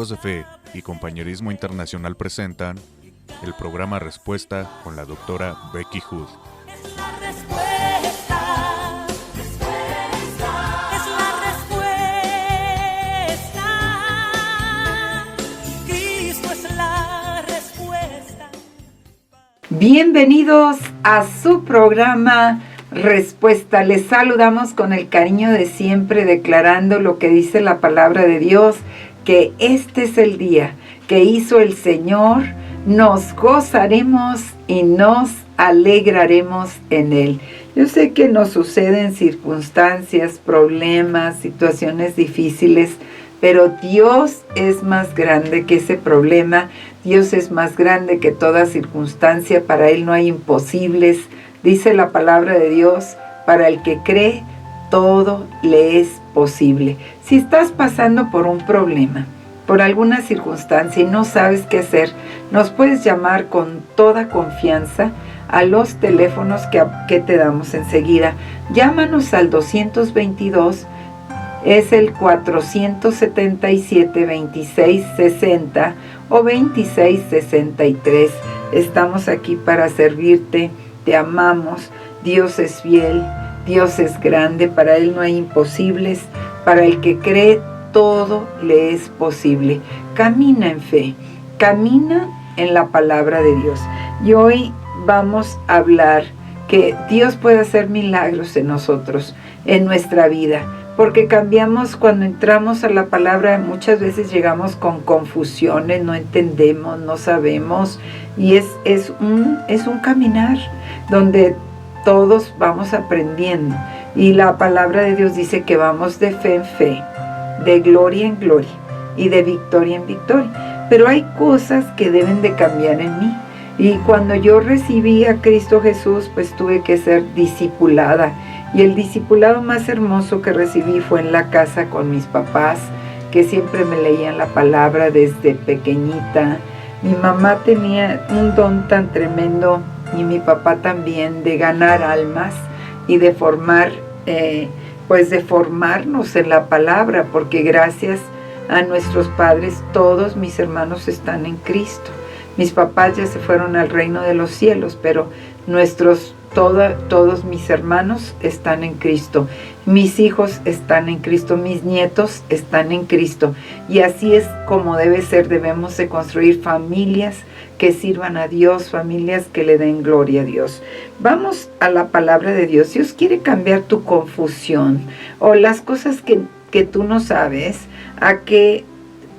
Hermanitos de Fe y Compañerismo Internacional presentan el programa Respuesta con la doctora Becky Hood. Bienvenidos a su programa Respuesta. Les saludamos con el cariño de siempre, declarando lo que dice la palabra de Dios, que este es el día que hizo el Señor, nos gozaremos y nos alegraremos en Él. Yo sé que nos suceden circunstancias, problemas, situaciones difíciles, pero Dios es más grande que ese problema. Dios es más grande que toda circunstancia. Para Él no hay imposibles. Dice la palabra de Dios, para el que cree, todo le es posible. Si estás pasando por un problema, por alguna circunstancia y no sabes qué hacer, nos puedes llamar con toda confianza a los teléfonos que te damos enseguida. Llámanos al 222, es el 477-2660 o 2663. Estamos aquí para servirte, te amamos. Dios es fiel, Dios es grande, para Él no hay imposibles, para el que cree todo le es posible. Camina en fe, camina en la palabra de Dios. Y hoy vamos a hablar que Dios puede hacer milagros en nosotros, en nuestra vida, porque cambiamos cuando entramos a la palabra. Muchas veces llegamos con confusiones, no entendemos, no sabemos, y es un caminar donde todos vamos aprendiendo, y la palabra de Dios dice que vamos de fe en fe, de gloria en gloria y de victoria en victoria. Pero hay cosas que deben de cambiar en mí, y cuando yo recibí a Cristo Jesús, pues tuve que ser discipulada. Y el discipulado más hermoso que recibí fue en la casa con mis papás, que siempre me leían la palabra desde pequeñita. Mi mamá tenía un don tan tremendo, y mi papá también, de ganar almas y de formar, de formarnos en la palabra, porque gracias a nuestros padres todos mis hermanos están en Cristo. Mis papás ya se fueron al reino de los cielos, pero todos mis hermanos están en Cristo, mis hijos están en Cristo, mis nietos están en Cristo, y así es como debe ser. Debemos de construir familias que sirvan a Dios, familias que le den gloria a Dios. Vamos a la palabra de Dios. Dios quiere cambiar tu confusión o las cosas que tú no sabes, a que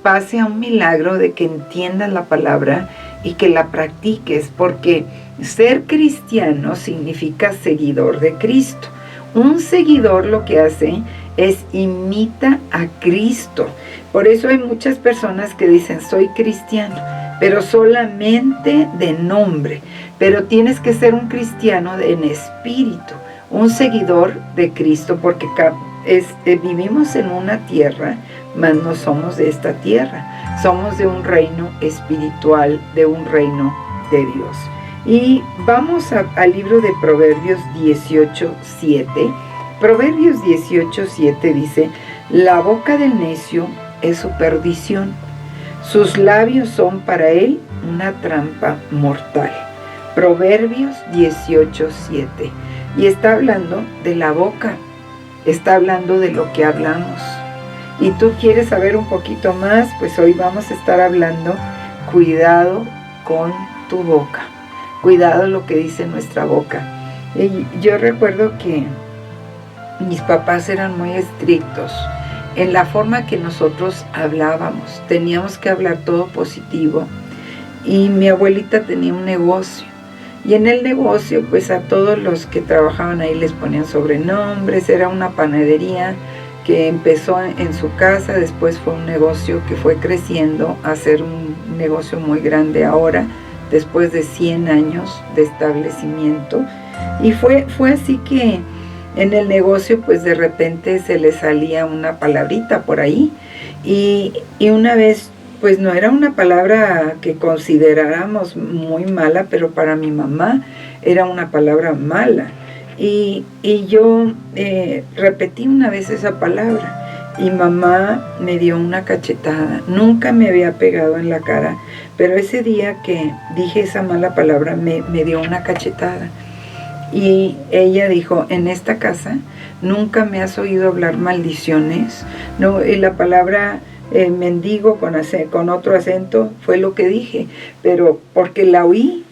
pase a un milagro de que entiendas la palabra y que la practiques, porque ser cristiano significa seguidor de Cristo. Un seguidor lo que hace es imita a Cristo. Por eso hay muchas personas que dicen soy cristiano, pero solamente de nombre. Pero tienes que ser un cristiano en espíritu, un seguidor de Cristo, porque vivimos en una tierra, mas no somos de esta tierra. Somos de un reino espiritual, de un reino de Dios. Y vamos al libro de Proverbios 18:7. Proverbios 18:7 dice: la boca del necio es su perdición, sus labios son para él una trampa mortal. Proverbios 18:7. Y está hablando de la boca, está hablando de lo que hablamos. Y tú quieres saber un poquito más, pues hoy vamos a estar hablando, cuidado con tu boca, cuidado lo que dice nuestra boca. Y yo recuerdo que mis papás eran muy estrictos en la forma que nosotros hablábamos. Teníamos que hablar todo positivo. Y mi abuelita tenía un negocio, y en el negocio pues a todos los que trabajaban ahí les ponían sobrenombres. Era una panadería que empezó en su casa, después fue un negocio que fue creciendo a ser un negocio muy grande ahora, después de 100 años de establecimiento. Y fue así que en el negocio pues de repente se le salía una palabrita por ahí, y una vez, pues no era una palabra que consideráramos muy mala, pero para mi mamá era una palabra mala. Y yo repetí una vez esa palabra, y mamá me dio una cachetada. Nunca me había pegado en la cara, pero ese día que dije esa mala palabra me dio una cachetada. Y ella dijo, en esta casa nunca me has oído hablar maldiciones. No, y la palabra mendigo con otro acento fue lo que dije, pero porque la oí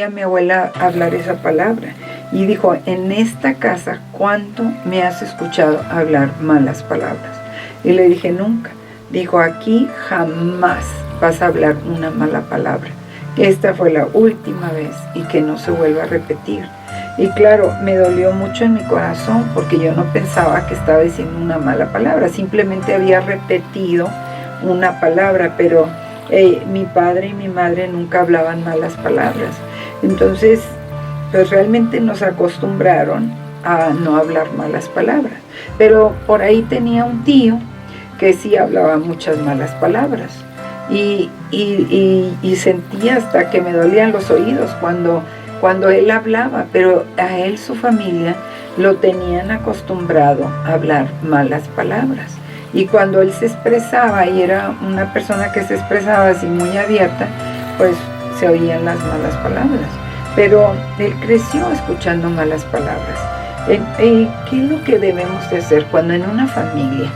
a mi abuela hablar esa palabra. Y dijo, en esta casa, ¿cuánto me has escuchado hablar malas palabras? Y le dije, nunca. Dijo, aquí jamás vas a hablar una mala palabra. Esta fue la última vez y que no se vuelva a repetir. Y claro, me dolió mucho en mi corazón porque yo no pensaba que estaba diciendo una mala palabra. Simplemente había repetido una palabra, pero mi padre y mi madre nunca hablaban malas palabras. Entonces, pues realmente nos acostumbraron a no hablar malas palabras. Pero por ahí tenía un tío que sí hablaba muchas malas palabras. Y sentía hasta que me dolían los oídos cuando él hablaba, pero a él, su familia, lo tenían acostumbrado a hablar malas palabras. Y cuando él se expresaba, y era una persona que se expresaba así muy abierta, pues se oían las malas palabras. Pero él creció escuchando malas palabras. ¿Qué es lo que debemos de hacer cuando en una familia,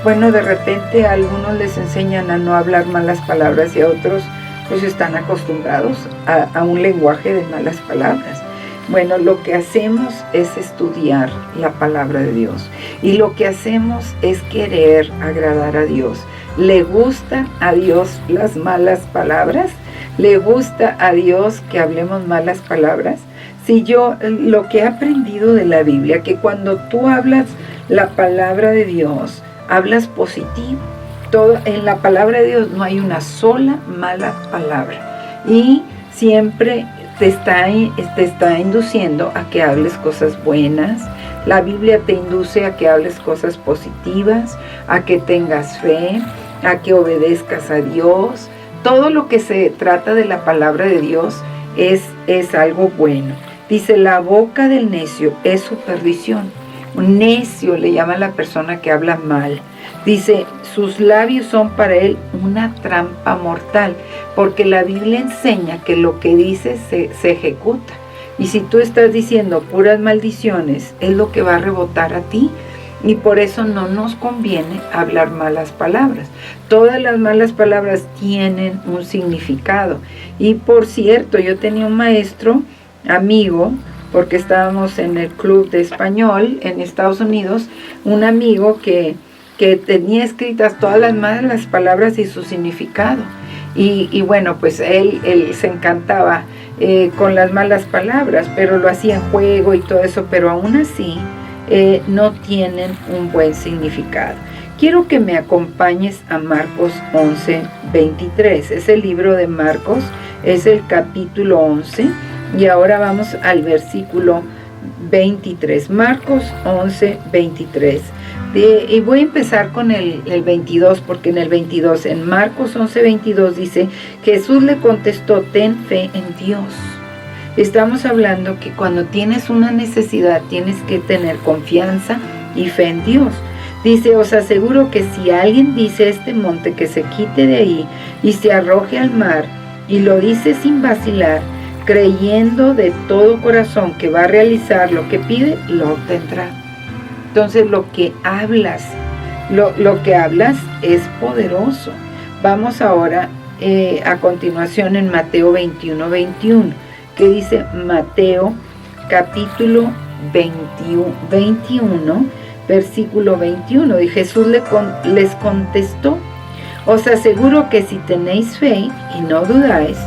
bueno, de repente a algunos les enseñan a no hablar malas palabras y a otros pues están acostumbrados a un lenguaje de malas palabras? Bueno, lo que hacemos es estudiar la palabra de Dios y lo que hacemos es querer agradar a Dios. ¿Le gustan a Dios las malas palabras? ¿Le gusta a Dios que hablemos malas palabras? Si yo lo que he aprendido de la Biblia, que cuando tú hablas la palabra de Dios, hablas positivo. En la palabra de Dios no hay una sola mala palabra. Y siempre te está induciendo a que hables cosas buenas. La Biblia te induce a que hables cosas positivas, a que tengas fe, a que obedezcas a Dios. Todo lo que se trata de la palabra de Dios es algo bueno. Dice, la boca del necio es su perdición. Un necio le llama a la persona que habla mal. Dice, sus labios son para él una trampa mortal, porque la Biblia enseña que lo que dice se ejecuta. Y si tú estás diciendo puras maldiciones, es lo que va a rebotar a ti. Y por eso no nos conviene hablar malas palabras. Todas las malas palabras tienen un significado. Y por cierto, yo tenía un maestro, amigo, porque estábamos en el club de español en Estados Unidos, un amigo que tenía escritas todas las malas palabras y su significado. Y bueno, pues él se encantaba con las malas palabras, pero lo hacía en juego y todo eso, pero aún así no tienen un buen significado. Quiero que me acompañes a Marcos 11:23. Es el libro de Marcos, es el capítulo 11, y ahora vamos al versículo 23. Marcos 11:23. Y voy a empezar con el 22, porque en el 22, en Marcos 11:22 dice, Jesús le contestó, ten fe en Dios. Estamos hablando que cuando tienes una necesidad tienes que tener confianza y fe en Dios. Dice, os aseguro que si alguien dice a este monte que se quite de ahí y se arroje al mar, y lo dice sin vacilar, creyendo de todo corazón que va a realizar lo que pide, lo obtendrá. Entonces lo que hablas es poderoso. Vamos ahora a continuación en Mateo 21:21, que dice Mateo capítulo 21, versículo 21. Y Jesús les contestó, os aseguro que si tenéis fe y no dudáis,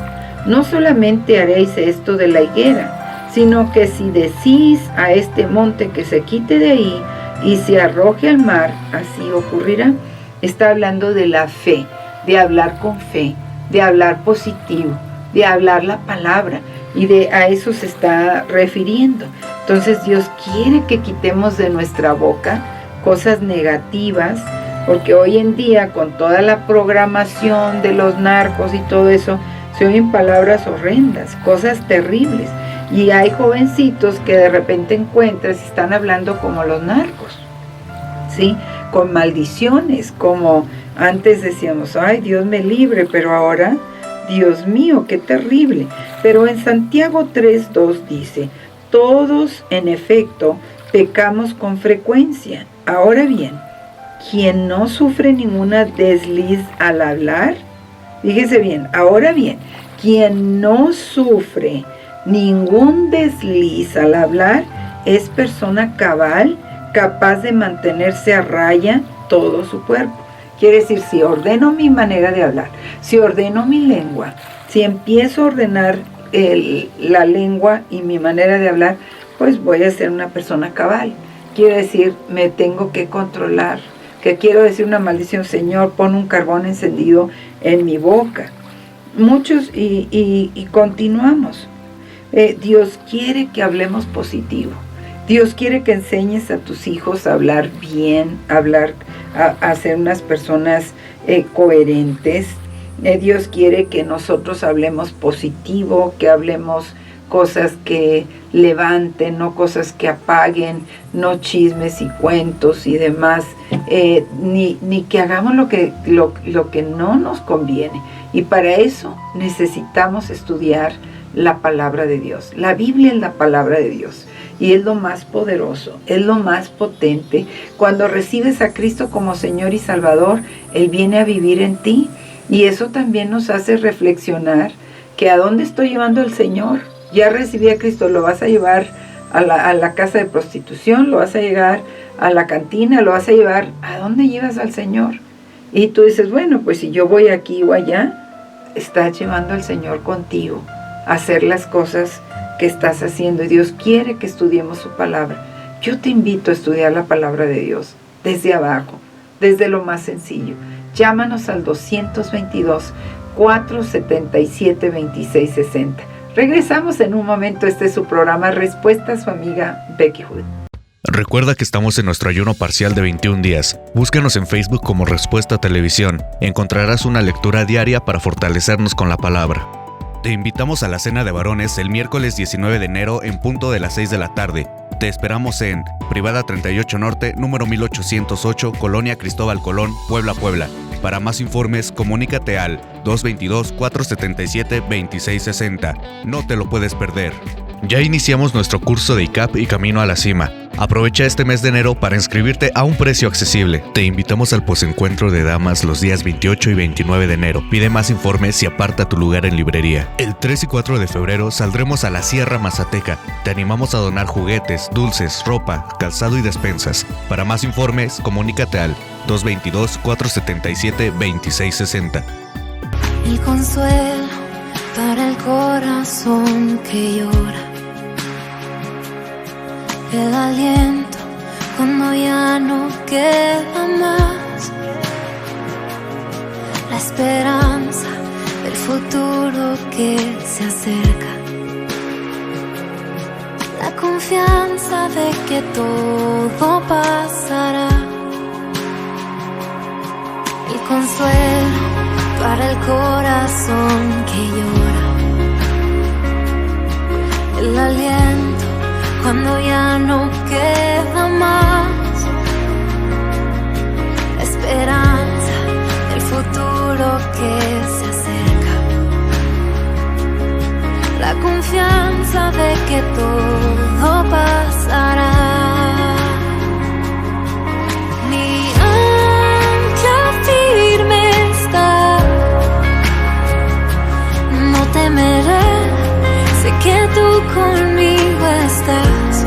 no solamente haréis esto de la higuera, sino que si decís a este monte que se quite de ahí y se arroje al mar, así ocurrirá. Está hablando de la fe, de hablar con fe, de hablar positivo, de hablar la palabra, y a eso se está refiriendo. Entonces Dios quiere que quitemos de nuestra boca cosas negativas, porque hoy en día con toda la programación de los narcos y todo eso, se oyen palabras horrendas, cosas terribles. Y hay jovencitos que de repente encuentras y están hablando como los narcos, ¿sí? con maldiciones, como antes decíamos, ay, Dios me libre, pero ahora, Dios mío, qué terrible. Pero en Santiago 3:2 dice, todos en efecto pecamos con frecuencia. Ahora bien, quien no sufre ninguna desliz al hablar, fíjese bien, ahora bien, quien no sufre ningún desliz al hablar es persona cabal, capaz de mantenerse a raya todo su cuerpo. Quiere decir, si ordeno mi manera de hablar, si ordeno mi lengua, si empiezo a ordenar la lengua y mi manera de hablar, pues voy a ser una persona cabal. Quiere decir, me tengo que controlar. Que quiero decir una maldición, Señor, pon un carbón encendido en mi boca. Muchos, y continuamos. Dios quiere que hablemos positivo. Dios quiere que enseñes a tus hijos a hablar bien, a ser unas personas coherentes. Dios quiere que nosotros hablemos positivo, que hablemos cosas que levanten, no cosas que apaguen, no chismes y cuentos y demás, ni que hagamos lo que no nos conviene. Y para eso necesitamos estudiar la palabra de Dios. La Biblia es la palabra de Dios y es lo más poderoso, es lo más potente. Cuando recibes a Cristo como Señor y Salvador, Él viene a vivir en ti, y eso también nos hace reflexionar que a dónde estoy llevando al Señor. Ya recibí a Cristo, lo vas a llevar a la casa de prostitución, lo vas a llevar a la cantina, lo vas a llevar, ¿a dónde llevas al Señor? Y tú dices, bueno, pues si yo voy aquí o allá, estás llevando al Señor contigo a hacer las cosas que estás haciendo, y Dios quiere que estudiemos su palabra. Yo te invito a estudiar la palabra de Dios desde abajo, desde lo más sencillo. Llámanos al 222-477-2660. Regresamos en un momento. Este es su programa Respuesta, su amiga Becky Hood. Recuerda que estamos en nuestro ayuno parcial de 21 días. Búscanos en Facebook como Respuesta Televisión. Encontrarás una lectura diaria para fortalecernos con la palabra. Te invitamos a la cena de varones el miércoles 19 de enero en punto de las 6 de la tarde. Te esperamos en Privada 38 Norte, número 1808, Colonia Cristóbal Colón, Puebla, Puebla. Para más informes, comunícate al 222-477-2660. No te lo puedes perder. Ya iniciamos nuestro curso de ICAP y Camino a la Cima. Aprovecha este mes de enero para inscribirte a un precio accesible. Te invitamos al posencuentro de damas los días 28 y 29 de enero. Pide más informes y aparta tu lugar en librería. El 3 y 4 de febrero saldremos a la Sierra Mazateca. Te animamos a donar juguetes, dulces, ropa, calzado y despensas. Para más informes, comunícate al 222-477-2660. El consuelo para el corazón que llora, el aliento cuando ya no queda más, la esperanza del futuro que se acerca, la confianza de que todo pasará, el consuelo para el corazón que llora, el aliento cuando ya no queda más, la esperanza del futuro que se acerca, la confianza de que todo pasará. Mi ancla firme está, no temeré, sé que tú conmigo estás.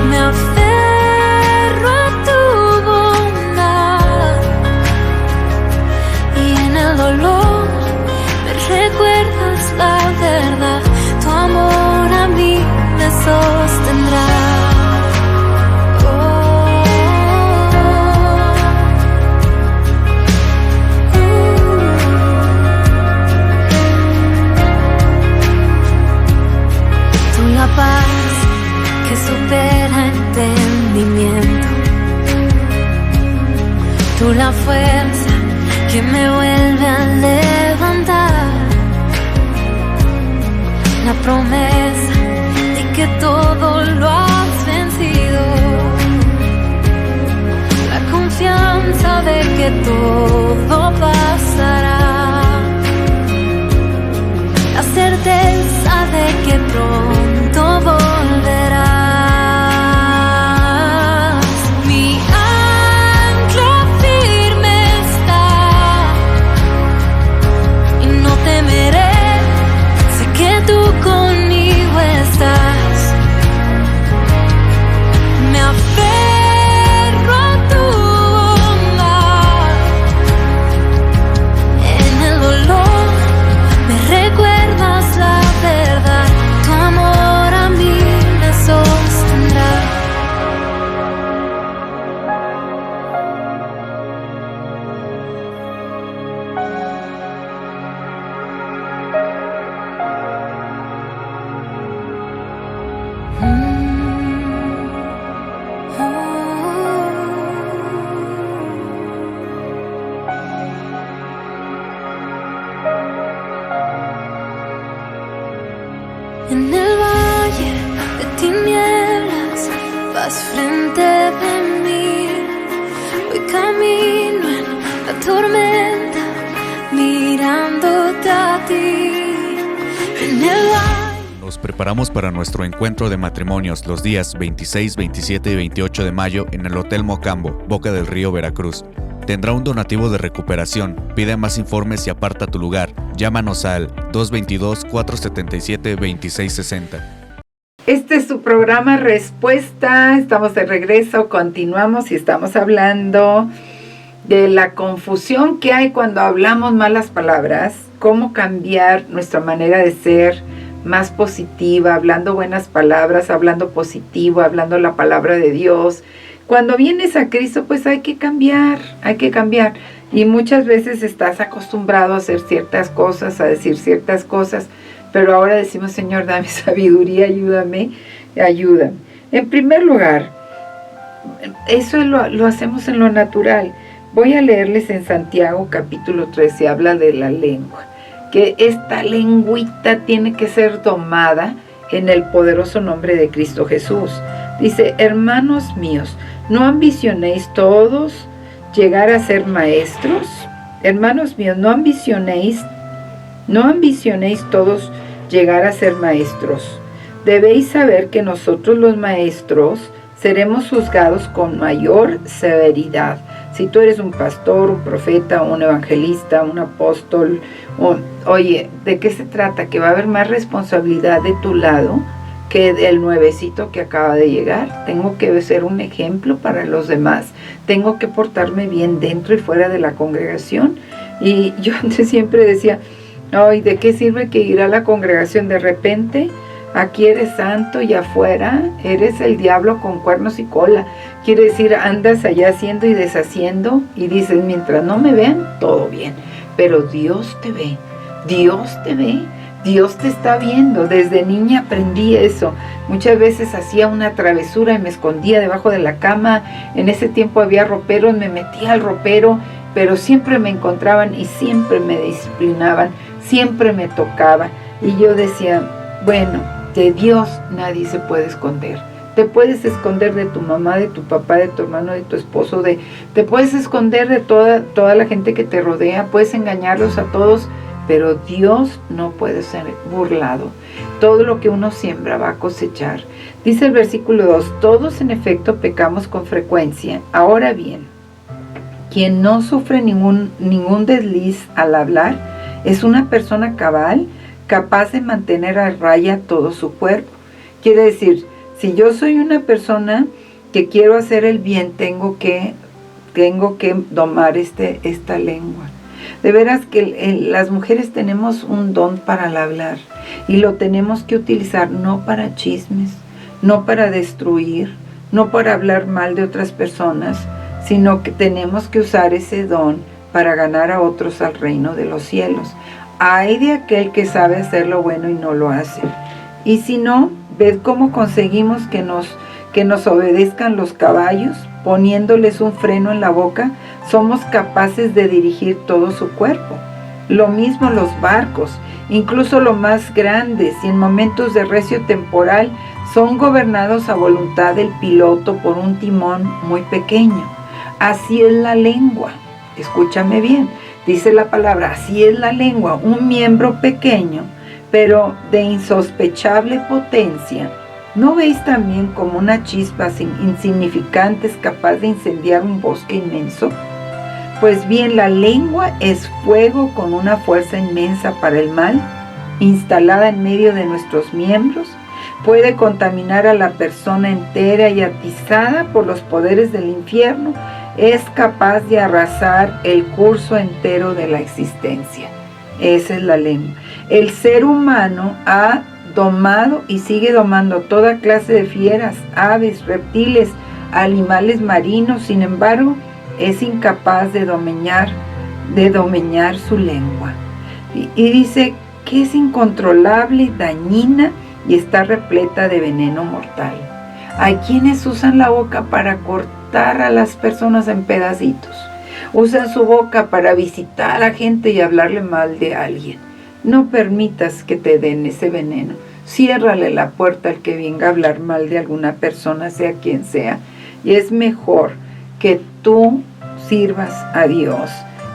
Me aferro a tu bondad y en el dolor me recuerdas la verdad. Tu amor a mí me sostendrá. La paz que supera entendimiento, tú la fuerza que me vuelve a levantar, la promesa de que todo lo has vencido, todo pasará. La certeza de que pronto volverás. Mi ancla firme está y no temeré, sé que tú conmigo estás. Me aferro a tu bondad. En el dolor me recuerdas la verdad. Tu amor a mí me sostendrá. En el valle de tinieblas vas frente de mí. Voy camino en la tormenta, mirándote a ti. En el valle. Nos preparamos para nuestro encuentro de matrimonios los días 26, 27 y 28 de mayo en el Hotel Mocambo, Boca del Río, Veracruz. Tendrá un donativo de recuperación. Pide más informes y aparta tu lugar. Llámanos al 222-477-2660. Este es su programa Respuesta. Estamos de regreso, continuamos y estamos hablando de la confusión que hay cuando hablamos malas palabras, cómo cambiar nuestra manera de ser más positiva, hablando buenas palabras, hablando positivo, hablando la palabra de Dios. Cuando vienes a Cristo, pues hay que cambiar. Y muchas veces estás acostumbrado a hacer ciertas cosas, a decir ciertas cosas, pero ahora decimos, Señor, dame sabiduría, ayúdame. En primer lugar, eso lo hacemos en lo natural. Voy a leerles en Santiago capítulo 13, habla de la lengua, que esta lengüita tiene que ser domada en el poderoso nombre de Cristo Jesús. Dice, hermanos míos, ¿no ambicionéis todos llegar a ser maestros? Hermanos míos, no ambicionéis todos llegar a ser maestros. Debéis saber que nosotros los maestros seremos juzgados con mayor severidad. Si tú eres un pastor, un profeta, un evangelista, un apóstol, oye, ¿de qué se trata? Que va a haber más responsabilidad de tu lado que del nuevecito que acaba de llegar. Tengo que ser un ejemplo para los demás. Tengo que portarme bien dentro y fuera de la congregación. Y yo antes siempre decía, ay, ¿de qué sirve que ir a la congregación? De repente, aquí eres santo y afuera eres el diablo con cuernos y cola. Quiere decir, andas allá haciendo y deshaciendo y dices, mientras no me vean, todo bien. Pero Dios te ve, Dios te ve. Dios te está viendo. Desde niña aprendí eso. Muchas veces hacía una travesura y me escondía debajo de la cama. En ese tiempo había roperos, me metía al ropero, pero siempre me encontraban y siempre me disciplinaban, siempre me tocaba. Y yo decía, bueno, de Dios nadie se puede esconder. Te puedes esconder de tu mamá, de tu papá, de tu hermano, de tu esposo, te puedes esconder de toda la gente que te rodea, puedes engañarlos a todos, pero Dios no puede ser burlado. Todo lo que uno siembra va a cosechar. Dice el versículo 2, todos en efecto pecamos con frecuencia. Ahora bien, quien no sufre ningún desliz al hablar es una persona cabal, capaz de mantener a raya todo su cuerpo. Quiere decir, si yo soy una persona que quiero hacer el bien, tengo que domar esta lengua. De veras que las mujeres tenemos un don para el hablar y lo tenemos que utilizar no para chismes, no para destruir, no para hablar mal de otras personas, sino que tenemos que usar ese don para ganar a otros al reino de los cielos. Ay de aquel que sabe hacer lo bueno y no lo hace. Y si no, ved cómo conseguimos que nos obedezcan los caballos, poniéndoles un freno en la boca. Somos capaces de dirigir todo su cuerpo. Lo mismo los barcos, incluso los más grandes, y en momentos de recio temporal, son gobernados a voluntad del piloto por un timón muy pequeño. Así es la lengua. Escúchame bien, dice la palabra, así es la lengua, un miembro pequeño, pero de insospechable potencia. ¿No veis también como una chispa insignificante es capaz de incendiar un bosque inmenso? Pues bien, la lengua es fuego con una fuerza inmensa para el mal, instalada en medio de nuestros miembros. Puede contaminar a la persona entera y atizada por los poderes del infierno, es capaz de arrasar el curso entero de la existencia. Esa es la lengua. El ser humano ha domado y sigue domando toda clase de fieras, aves, reptiles, animales marinos. Sin embargo, es incapaz de domeñar su lengua. Y dice que es incontrolable, dañina y está repleta de veneno mortal. Hay quienes usan la boca para cortar a las personas en pedacitos. Usan su boca para visitar a gente y hablarle mal de alguien. No permitas que te den ese veneno. Ciérrale la puerta al que venga a hablar mal de alguna persona, sea quien sea. Y es mejor que tú sirvas a Dios.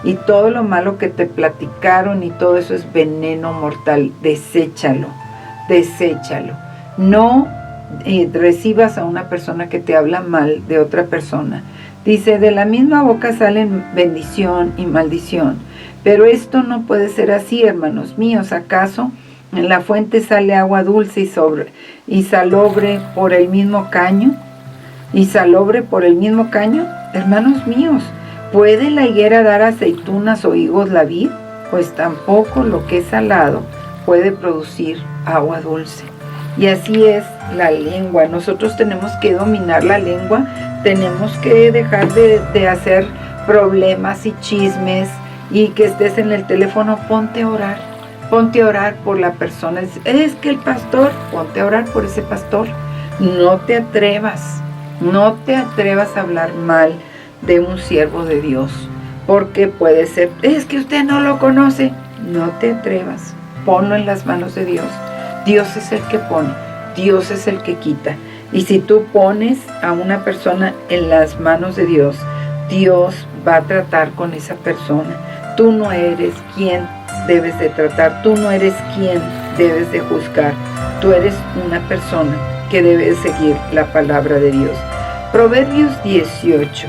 Y todo lo malo que te platicaron y todo eso es veneno mortal. Deséchalo. No recibas a una persona que te habla mal de otra persona. Dice, de la misma boca salen bendición y maldición. Pero esto no puede ser así, hermanos míos. ¿Acaso en la fuente sale agua dulce y salobre por el mismo caño? Hermanos míos, ¿puede la higuera dar aceitunas o higos la vid? Pues tampoco lo que es salado puede producir agua dulce. Y así es la lengua. Nosotros tenemos que dominar la lengua, tenemos que dejar de hacer problemas y chismes, y que estés en el teléfono, ponte a orar por la persona. Es que el pastor, ponte a orar por ese pastor. No te atrevas a hablar mal de un siervo de Dios, porque puede ser, es que usted no lo conoce. No te atrevas, ponlo en las manos de Dios. Dios es el que pone, Dios es el que quita. Y si tú pones a una persona en las manos de Dios, Dios va a tratar con esa persona. Tú no eres quien debes de tratar, tú no eres quien debes de juzgar. Tú eres una persona que debe seguir la palabra de Dios. Proverbios 18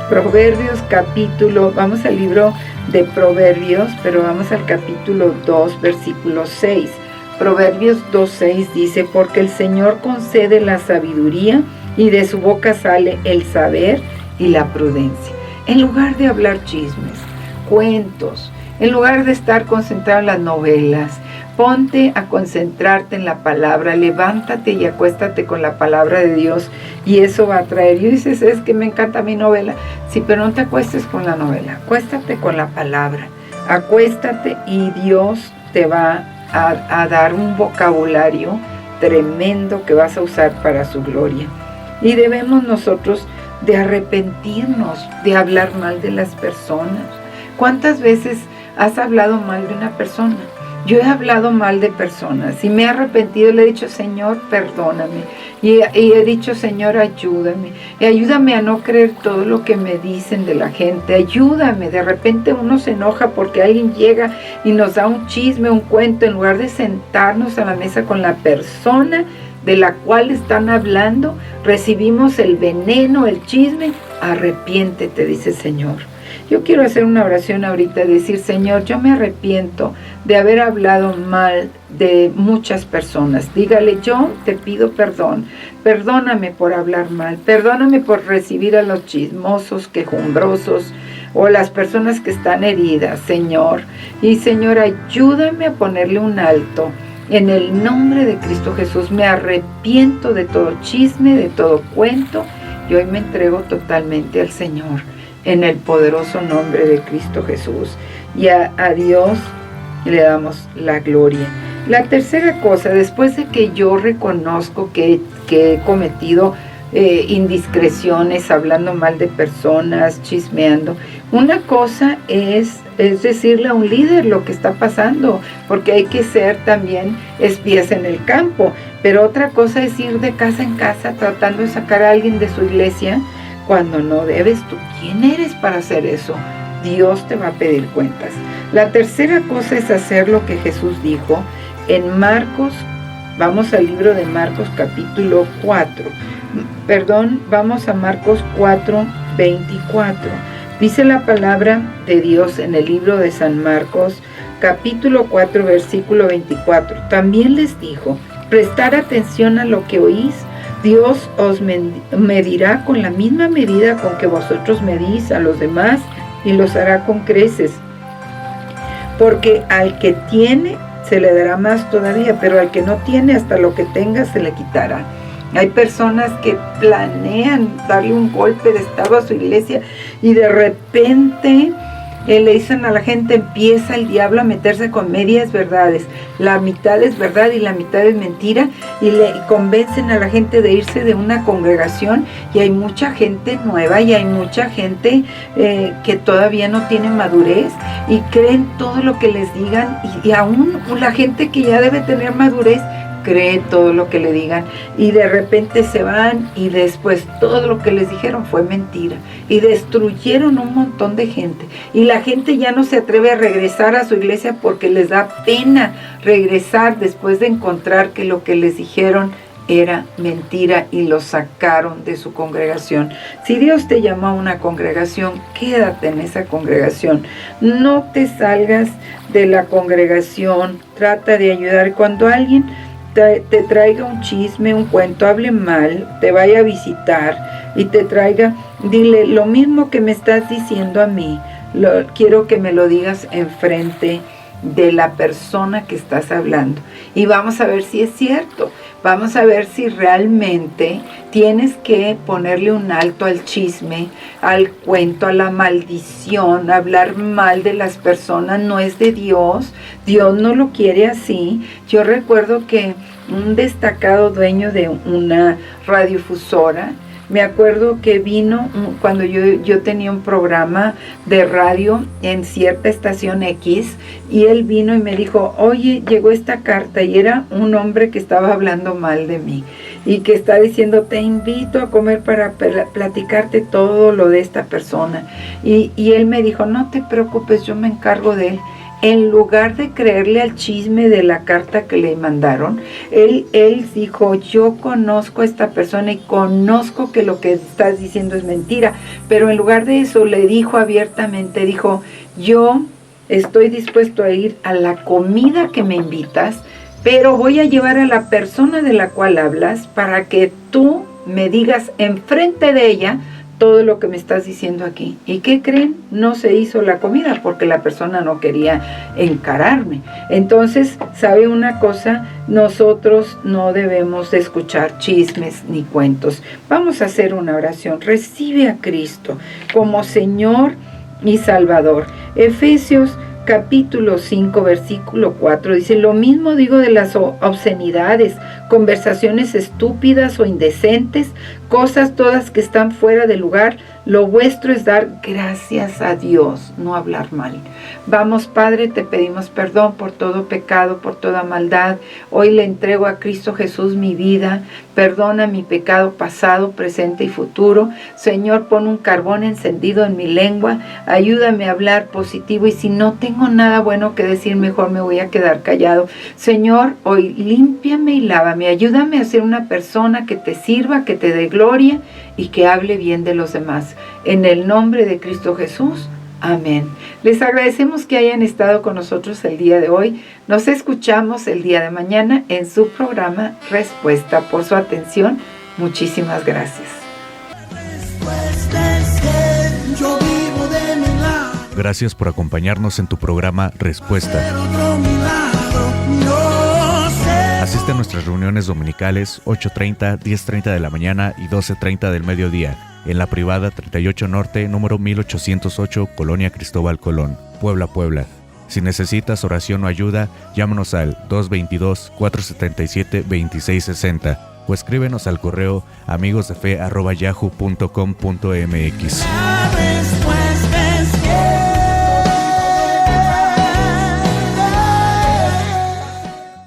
Proverbios capítulo, vamos al libro de Proverbios, pero vamos al capítulo 2, versículo 6. Proverbios 2:6 dice, porque el Señor concede la sabiduría y de su boca sale el saber y la prudencia. En lugar de hablar chismes, cuentos, en lugar de estar concentrado en las novelas, ponte a concentrarte en la palabra, levántate y acuéstate con la palabra de Dios, y eso va a traer. Y dices, es que me encanta mi novela. Sí, pero no te acuestes con la novela, acuéstate con la palabra, acuéstate y Dios te va a dar un vocabulario tremendo que vas a usar para su gloria. Y debemos nosotros de arrepentirnos de hablar mal de las personas. ¿Cuántas veces has hablado mal de una persona? Yo he hablado mal de personas y me he arrepentido, le he dicho, Señor, perdóname. Y he dicho, Señor, ayúdame. Y ayúdame a no creer todo lo que me dicen de la gente. Ayúdame. De repente uno se enoja porque alguien llega y nos da un chisme, un cuento, en lugar de sentarnos a la mesa con la persona de la cual están hablando, recibimos el veneno, el chisme. Arrepiéntete, dice el Señor. Yo quiero hacer una oración ahorita, decir, Señor, yo me arrepiento de haber hablado mal de muchas personas. Dígale, yo te pido perdón. Perdóname por hablar mal. Perdóname por recibir a los chismosos, quejumbrosos o las personas que están heridas, Señor. Y, Señor, ayúdame a ponerle un alto. En el nombre de Cristo Jesús, me arrepiento de todo chisme, de todo cuento. Y hoy me entrego totalmente al Señor. En el poderoso nombre de Cristo Jesús. Y a Dios le damos la gloria. La tercera cosa, después de que yo reconozco que he cometido indiscreciones, hablando mal de personas, chismeando, una cosa es decirle a un líder lo que está pasando, porque hay que ser también espías en el campo. Pero otra cosa es ir de casa en casa tratando de sacar a alguien de su iglesia cuando no debes. ¿Tú quién eres para hacer eso? Dios te va a pedir cuentas. La tercera cosa es hacer lo que Jesús dijo en Marcos. Vamos al libro de Marcos capítulo 4. Vamos a Marcos 4:24. Dice la palabra de Dios en el libro de San Marcos, capítulo 4, versículo 24. También les dijo: prestar atención a lo que oís. Dios os medirá con la misma medida con que vosotros medís a los demás, y los hará con creces. Porque al que tiene se le dará más todavía, pero al que no tiene, hasta lo que tenga se le quitará. Hay personas que planean darle un golpe de estado a su iglesia y de repente le dicen a la gente, empieza el diablo a meterse con medias verdades. La mitad es verdad y la mitad es mentira, y le convencen a la gente de irse de una congregación, y hay mucha gente nueva y hay mucha gente que todavía no tiene madurez y creen todo lo que les digan, y aún la gente que ya debe tener madurez cree todo lo que le digan, y de repente se van y después todo lo que les dijeron fue mentira y destruyeron un montón de gente, y la gente ya no se atreve a regresar a su iglesia porque les da pena regresar después de encontrar que lo que les dijeron era mentira y los sacaron de su congregación. Si Dios te llamó a una congregación, quédate en esa congregación, no te salgas de la congregación, trata de ayudar. Cuando alguien te traiga un chisme, un cuento, hable mal, te vaya a visitar y te traiga, dile: lo mismo que me estás diciendo a mí, quiero que me lo digas enfrente de la persona que estás hablando, y vamos a ver si es cierto. Vamos a ver si realmente tienes que ponerle un alto al chisme, al cuento, a la maldición. Hablar mal de las personas no es de Dios. Dios no lo quiere así. Yo recuerdo que un destacado dueño de una radiodifusora, me acuerdo que vino cuando yo tenía un programa de radio en cierta estación X, y él vino y me dijo: oye, llegó esta carta, y era un hombre que estaba hablando mal de mí y que está diciendo: te invito a comer para platicarte todo lo de esta persona. Y él me dijo: no te preocupes, yo me encargo de él. En lugar de creerle al chisme de la carta que le mandaron, él dijo: yo conozco a esta persona y conozco que lo que estás diciendo es mentira. Pero en lugar de eso le dijo abiertamente, dijo: yo estoy dispuesto a ir a la comida que me invitas, pero voy a llevar a la persona de la cual hablas para que tú me digas enfrente de ella todo lo que me estás diciendo aquí. ¿Y qué creen? No se hizo la comida porque la persona no quería encararme. Entonces, ¿sabe una cosa? Nosotros no debemos de escuchar chismes ni cuentos. Vamos a hacer una oración. Recibe a Cristo como Señor y Salvador. Efesios capítulo 5, versículo 4 dice: lo mismo digo de las obscenidades, conversaciones estúpidas o indecentes, cosas todas que están fuera de lugar. Lo vuestro es dar gracias a Dios, no hablar mal. Vamos, Padre, te pedimos perdón por todo pecado, por toda maldad. Hoy le entrego a Cristo Jesús mi vida. Perdona mi pecado pasado, presente y futuro. Señor, pon un carbón encendido en mi lengua. Ayúdame a hablar positivo, y si no tengo nada bueno que decir, mejor me voy a quedar callado. Señor, hoy límpiame y lávame. Ayúdame a ser una persona que te sirva, que te dé gloria y que hable bien de los demás. En el nombre de Cristo Jesús. Amén. Les agradecemos que hayan estado con nosotros el día de hoy. Nos escuchamos el día de mañana en su programa Respuesta. Por su atención, muchísimas gracias. Gracias por acompañarnos en tu programa Respuesta. Asiste a nuestras reuniones dominicales 8:30, 10:30 de la mañana y 12:30 del mediodía en la privada 38 Norte, número 1808, Colonia Cristóbal Colón, Puebla, Puebla. Si necesitas oración o ayuda, llámanos al 222-477-2660 o escríbenos al correo amigosdefe@yahoo.com.mx.